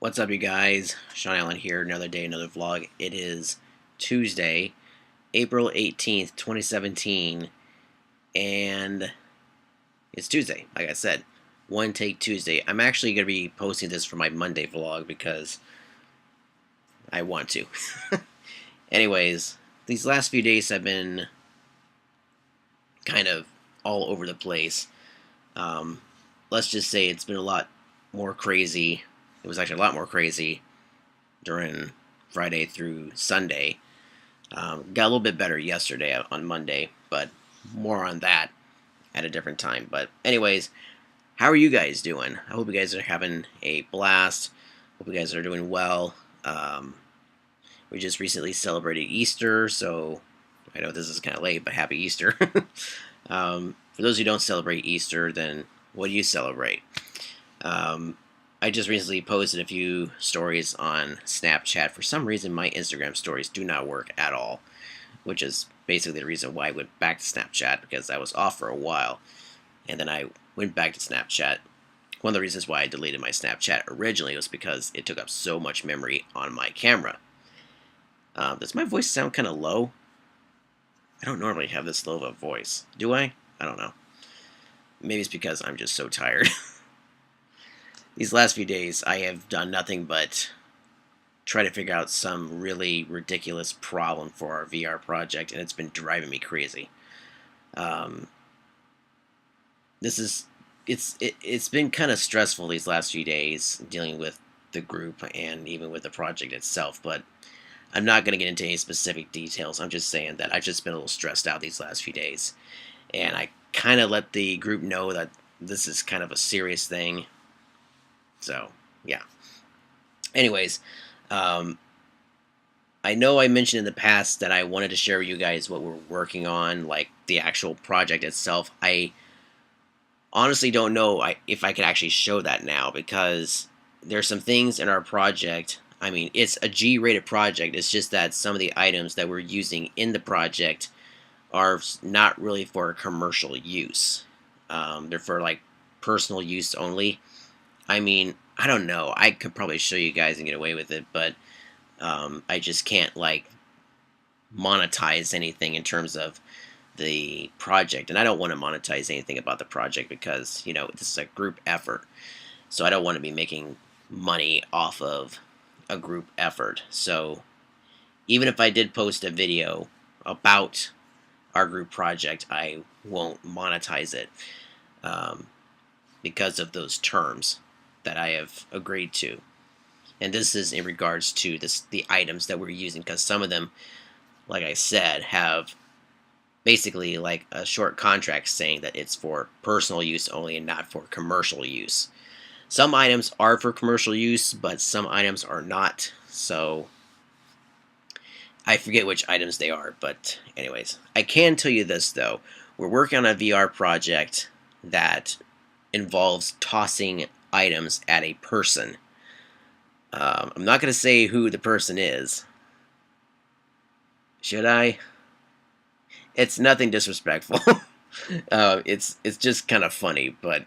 What's up, you guys? Shaun Allen here. Another day, another vlog. It is Tuesday, April 18th, 2017, and it's Tuesday, like I said. One Take Tuesday. I'm actually going to be posting this for my Monday vlog because I want to. Anyways, these last few days have been kind of all over the place. Um, let's just say it's been a lot more crazy. It was actually a lot more crazy during Friday through Sunday. Got a little bit better yesterday on Monday, but more on that at a different time. But anyways, how are you guys doing? I hope you guys are having a blast. Hope you guys are doing well. We just recently celebrated Easter, so I know this is kind of late, but happy Easter. For those who don't celebrate Easter, then what do you celebrate? I just recently posted a few stories on Snapchat. For some reason, my Instagram stories do not work at all, which is basically the reason why I went back to Snapchat, because I was off for a while, and then I went back to Snapchat. One of the reasons why I deleted my Snapchat originally was because it took up so much memory on my camera. Does my voice sound kind of low? I don't normally have this low of a voice. Do I? I don't know. Maybe it's because I'm just so tired. These last few days, I have done nothing but try to figure out some really ridiculous problem for our VR project, and it's been driving me crazy. Um, it's been kind of stressful these last few days dealing with the group and even with the project itself, but I'm not going to get into any specific details. I'm just saying that I've just been a little stressed out these last few days, and I kind of let the group know that this is kind of a serious thing. So, yeah. Anyways, um, I know I mentioned in the past that I wanted to share with you guys what we're working on, like the actual project itself. I honestly don't know if I could actually show that now, because there's some things in our project. I mean, it's a G-rated project. It's just that some of the items that we're using in the project are not really for commercial use. They're for like personal use only. I mean, I don't know. I could probably show you guys and get away with it, but I just can't like monetize anything in terms of the project, and I don't want to monetize anything about the project because this is a group effort, so I don't want to be making money off of a group effort. So even if I did post a video about our group project, I won't monetize it um, because of those terms that I have agreed to. And this is in regards to the items that we're using, because some of them, like I said, have basically like a short contract saying that it's for personal use only and not for commercial use. Some items are for commercial use, but some items are not. So I forget which items they are, but anyways, I can tell you this though. We're working on a VR project that involves tossing items at a person. I'm not going to say who the person is. Should I? It's nothing disrespectful. It's just kind of funny, but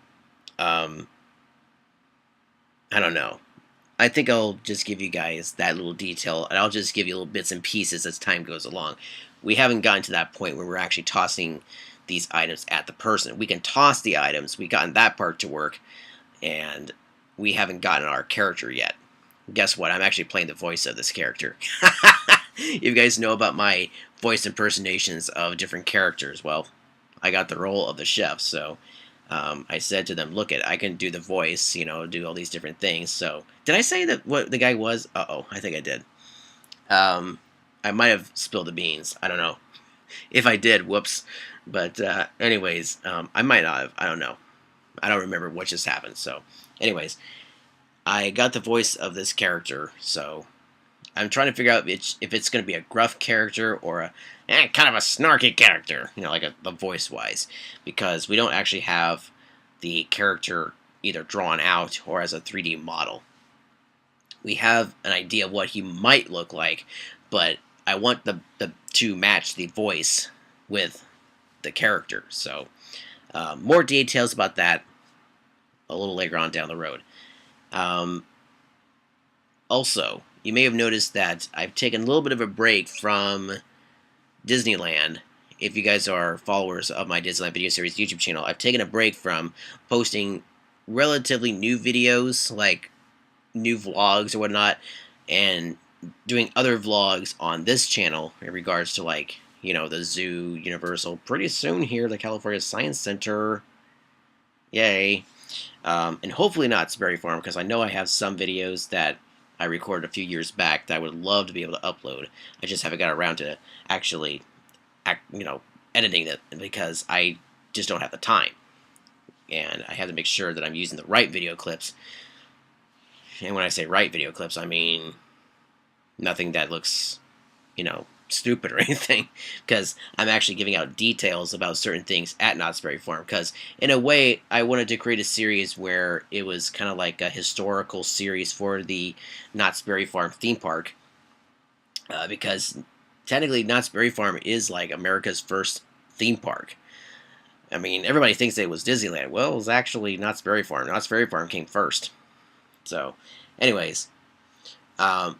um, I don't know. I think I'll just give you guys that little detail, and I'll just give you little bits and pieces as time goes along. We haven't gotten to that point where we're actually tossing these items at the person. We can toss the items. We've gotten that part to work, and we haven't gotten our character yet. Guess what? I'm actually playing the voice of this character. You guys know about my voice impersonations of different characters. Well, I got the role of the chef, so I said to them, "Look, I can do the voice, do all these different things." So, did I say that what the guy was? Uh-oh, I think I did. I might have spilled the beans. I don't know. If I did, whoops. But anyways, I might not have. I don't know. I don't remember what just happened. So, anyways, I got the voice of this character, so I'm trying to figure out if it's going to be a gruff character or a kind of a snarky character, like the voice-wise, because we don't actually have the character either drawn out or as a 3D model. We have an idea of what he might look like, but I want the to match the voice with the character. So more details about that a little later on down the road. Um, Also, you may have noticed that I've taken a little bit of a break from Disneyland. If you guys are followers of my Disneyland video series YouTube channel, I've taken a break from posting relatively new videos, like new vlogs or whatnot, and doing other vlogs on this channel in regards to, like, the zoo, Universal, pretty soon here, the California Science Center, yay, and hopefully not Sperry Farm, because I know I have some videos that I recorded a few years back that I would love to be able to upload. I just haven't got around to actually, editing it, because I just don't have the time. And I have to make sure that I'm using the right video clips. And when I say right video clips, I mean nothing that looks, stupid or anything. Because I'm actually giving out details about certain things at Knott's Berry Farm. Because in a way, I wanted to create a series where it was kind of like a historical series for the Knott's Berry Farm theme park. Because technically, Knott's Berry Farm is like America's first theme park. I mean, everybody thinks it was Disneyland. Well, it was actually Knott's Berry Farm. Knott's Berry Farm came first. So, anyways,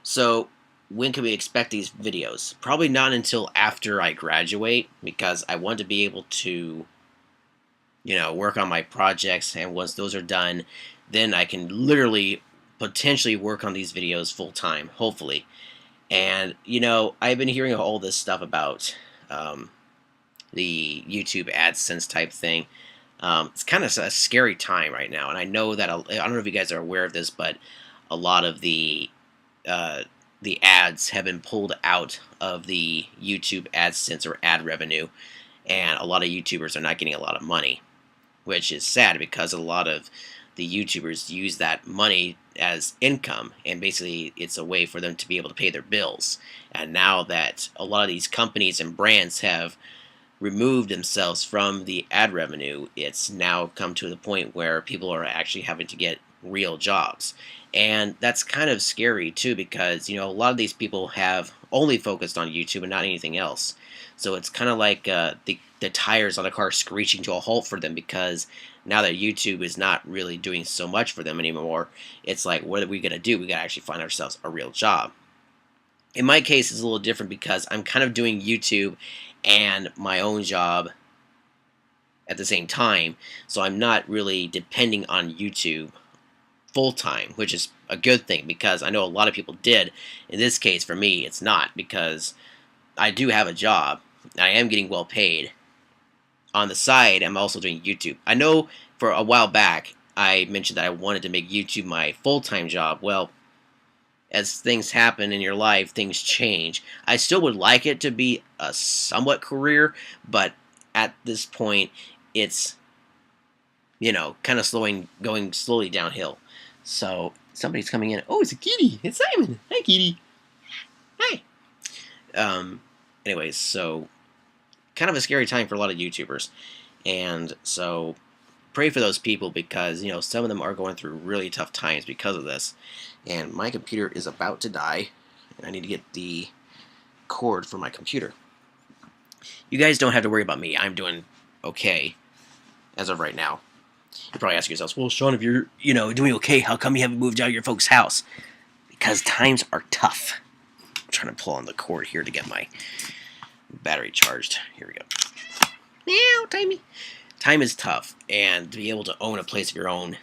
so when can we expect these videos? Probably not until after I graduate, because I want to be able to, work on my projects, and once those are done, then I can literally, potentially work on these videos full time, hopefully. And, I've been hearing all this stuff about the YouTube AdSense type thing. It's kind of a scary time right now, and I know that, I don't know if you guys are aware of this, but a lot of the ads have been pulled out of the YouTube AdSense or ad revenue, and a lot of YouTubers are not getting a lot of money, which is sad, because a lot of the YouTubers use that money as income, and basically it's a way for them to be able to pay their bills. And now that a lot of these companies and brands have removed themselves from the ad revenue, it's now come to the point where people are actually having to get real jobs. And that's kind of scary too, because a lot of these people have only focused on YouTube and not anything else. So it's kind of like the tires on a car screeching to a halt for them, because now that YouTube is not really doing so much for them anymore, it's like, what are we going to do? We got to actually find ourselves a real job. In my case, it's a little different, because I'm kind of doing YouTube and my own job at the same time, so I'm not really depending on YouTube full-time, which is a good thing, because I know a lot of people did. In this case, for me, it's not, because I do have a job, and I am getting well paid. On the side, I'm also doing YouTube. I know for a while back, I mentioned that I wanted to make YouTube my full-time job. Well, as things happen in your life, things change. I still would like it to be a somewhat career, but at this point, it's, kind of going slowly downhill. So, somebody's coming in. Oh, it's a kitty. It's Simon. Hi, kitty. Hi. Anyways, so, kind of a scary time for a lot of YouTubers. And so, pray for those people, because, some of them are going through really tough times because of this. And my computer is about to die, and I need to get the cord for my computer. You guys don't have to worry about me. I'm doing okay as of right now. You're probably asking yourselves, well, Shaun, if you're, doing okay, how come you haven't moved out of your folks' house? Because times are tough. I'm trying to pull on the cord here to get my battery charged. Here we go. Meow, timey. Time is tough, and to be able to own a place of your own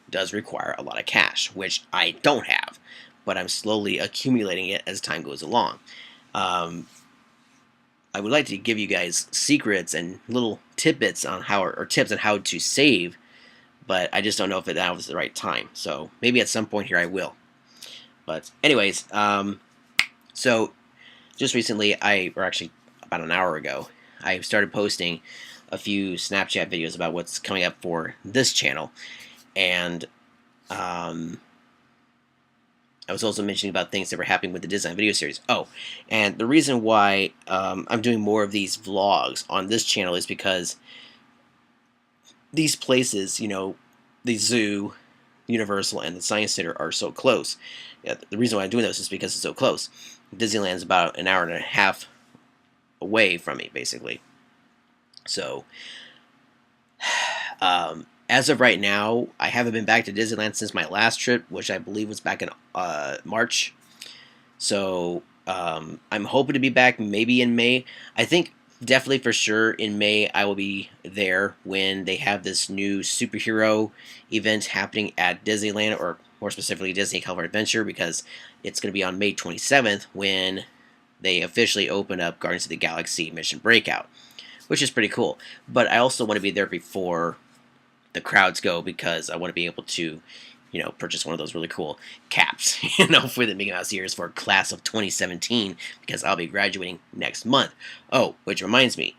does require a lot of cash, which I don't have, but I'm slowly accumulating it as time goes along. I would like to give you guys secrets and little tidbits on tips on how to save, but I just don't know if that was the right time. So maybe at some point here I will. But anyways, so just recently, or actually about an hour ago, I started posting a few Snapchat videos about what's coming up for this channel, and I was also mentioning about things that were happening with the Disneyland video series. Oh, and the reason why I'm doing more of these vlogs on this channel is because these places, the zoo, Universal, and the Science Center are so close. Yeah, the reason why I'm doing this is because it's so close. Disneyland's about an hour and a half away from me, basically. So, As of right now, I haven't been back to Disneyland since my last trip, which I believe was back in March. So I'm hoping to be back maybe in May. I think definitely for sure in May I will be there when they have this new superhero event happening at Disneyland, or more specifically Disney California Adventure, because it's going to be on May 27th when they officially open up Guardians of the Galaxy Mission Breakout, which is pretty cool. But I also want to be there before the crowds go because I want to be able to, purchase one of those really cool caps, for the Mickey Mouse ears for class of 2017 because I'll be graduating next month. Oh, which reminds me,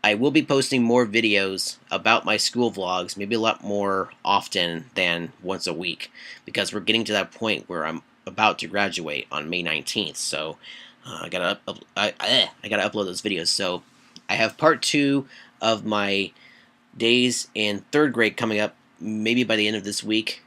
I will be posting more videos about my school vlogs, maybe a lot more often than once a week, because we're getting to that point where I'm about to graduate on May 19th. So I gotta upload those videos. So I have part 2 of my days in 3rd grade coming up, maybe by the end of this week,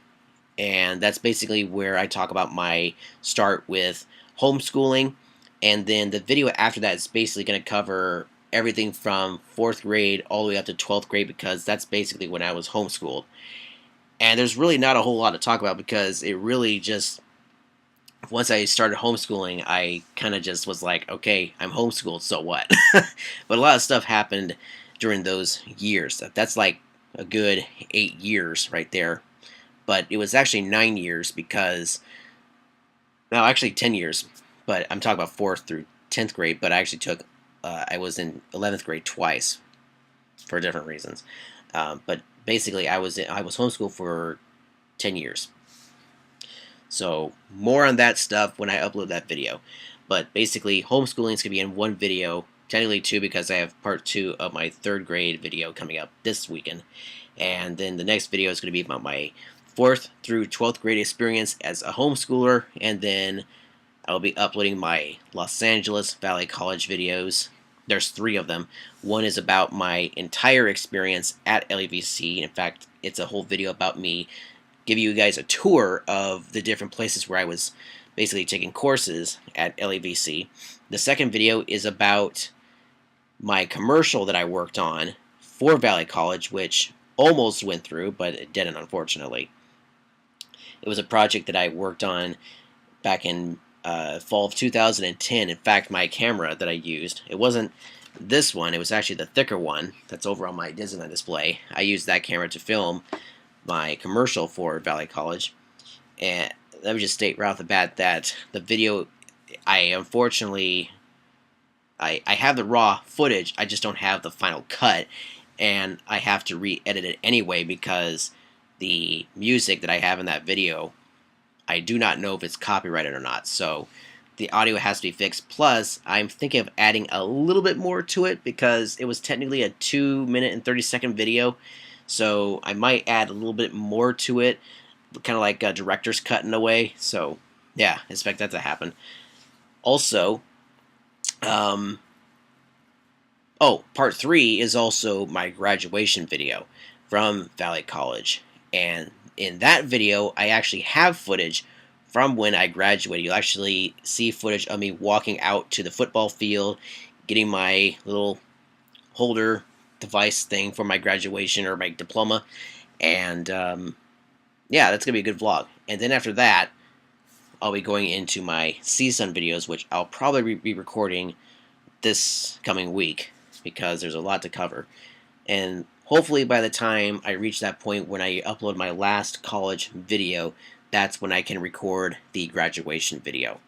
and that's basically where I talk about my start with homeschooling, and then the video after that is basically going to cover everything from 4th grade all the way up to 12th grade, because that's basically when I was homeschooled. And there's really not a whole lot to talk about because it really just, once I started homeschooling, I kind of just was like, okay, I'm homeschooled, so what? But a lot of stuff happened during those years. That's like a good 8 years right there. But it was actually 9 years because, no, actually 10 years. But I'm talking about 4th through 10th grade. But I actually I was in 11th grade twice for different reasons. But basically, I was homeschooled for 10 years. So more on that stuff when I upload that video. But basically, homeschooling is going to be in one video, technically 2 because I have part 2 of my 3rd grade video coming up this weekend. And then the next video is going to be about my 4th through 12th grade experience as a homeschooler, and then I'll be uploading my Los Angeles Valley College videos. There's 3 of them. One is about my entire experience at LAVC. In fact, it's a whole video about me giving you guys a tour of the different places where I was basically taking courses at LAVC. The second video is about my commercial that I worked on for Valley College, which almost went through, but it didn't, unfortunately. It was a project that I worked on back in fall of 2010. In fact, my camera that I used, it wasn't this one, it was actually the thicker one that's over on my Disneyland display. I used that camera to film my commercial for Valley College. And let me just state right off the bat that the video, unfortunately, I have the raw footage, I just don't have the final cut, and I have to re-edit it anyway because the music that I have in that video, I do not know if it's copyrighted or not, so the audio has to be fixed. Plus, I'm thinking of adding a little bit more to it because it was technically a 2-minute and 30-second video, so I might add a little bit more to it, kind of like a director's cut in a way. So yeah, expect that to happen. Also, part 3 is also my graduation video from Valley College. And in that video, I actually have footage from when I graduated. You'll actually see footage of me walking out to the football field, getting my little holder device thing for my graduation or my diploma. And yeah, that's going to be a good vlog. And then after that, I'll be going into my season videos, which I'll probably be recording this coming week because there's a lot to cover. And hopefully by the time I reach that point when I upload my last college video, that's when I can record the graduation video,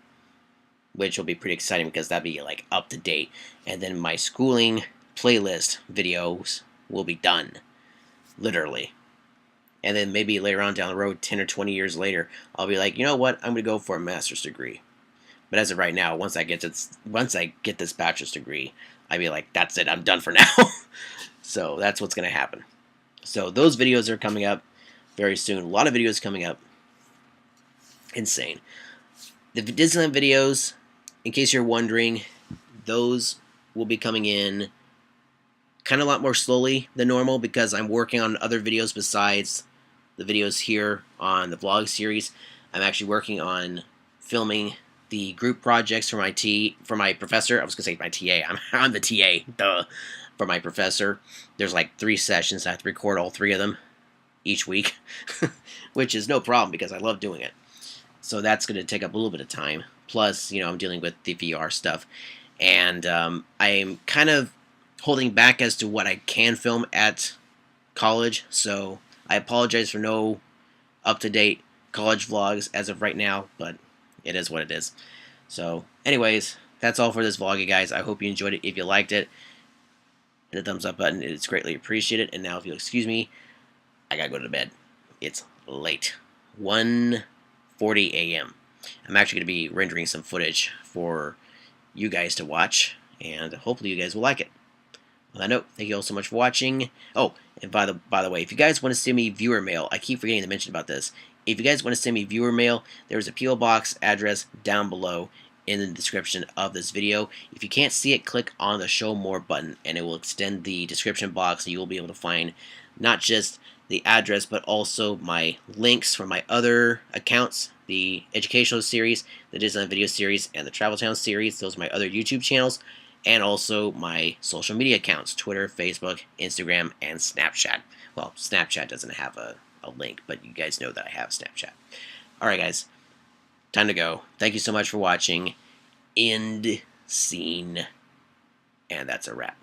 which will be pretty exciting because that'll be like up to date. And then my schooling playlist videos will be done, literally. And then maybe later on down the road, 10 or 20 years later, I'll be like, you know what, I'm going to go for a master's degree. But as of right now, once I get this bachelor's degree, I'd be like, that's it, I'm done for now. So that's what's going to happen. So those videos are coming up very soon. A lot of videos coming up. Insane. The Disneyland videos, in case you're wondering, those will be coming in kind of a lot more slowly than normal because I'm working on other videos besides the videos here on the vlog series. I'm actually working on filming the group projects for my professor. I was going to say my TA. I'm the TA. Duh. For my professor. There's like 3 sessions. I have to record all 3 of them. each week, which is no problem because I love doing it. So that's going to take up a little bit of time. Plus, I'm dealing with the VR stuff, and I'm kind of holding back as to what I can film at college. So I apologize for no up-to-date college vlogs as of right now, but it is what it is. So, anyways, that's all for this vlog, you guys. I hope you enjoyed it. If you liked it, hit the thumbs up button. It's greatly appreciated. And now, if you'll excuse me, I gotta go to bed. It's late. 1:40 a.m. I'm actually going to be rendering some footage for you guys to watch, and hopefully you guys will like it. On that note, thank you all so much for watching. Oh, and by the way, if you guys want to send me viewer mail, I keep forgetting to mention about this. If you guys want to send me viewer mail, there's a P.O. Box address down below in the description of this video. If you can't see it, click on the Show More button, and it will extend the description box, and you will be able to find not just the address, but also my links from my other accounts, the educational series, the Disneyland video series, and the Travel Town series. Those are my other YouTube channels, and also my social media accounts, Twitter, Facebook, Instagram, and Snapchat. Well, Snapchat doesn't have a link, but you guys know that I have Snapchat. Alright guys, time to go. Thank you so much for watching. End scene. And that's a wrap.